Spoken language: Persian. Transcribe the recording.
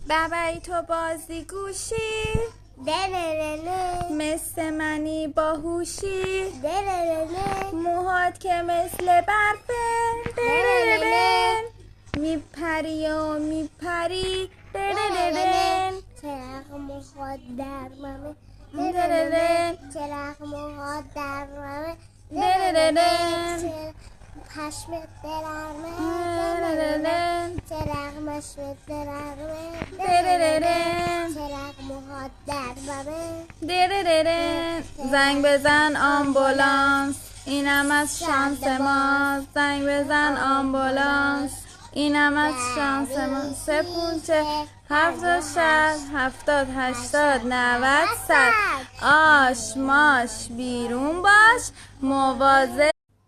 ببری تو بازی گوشی مثل منی باهوشی موهات که مثل برفه میپری و میپری چراغ موهات در ممه پشمت درمه چراغ مشمت درمه چراغ موهات در ممه زنگ بزن آمبولانس اینم از شانس ما زنگ بزن آمبولانس اینم از شانس ما 3 5 7 60 70 80 90 100 آش ماش بیرون باش مواظب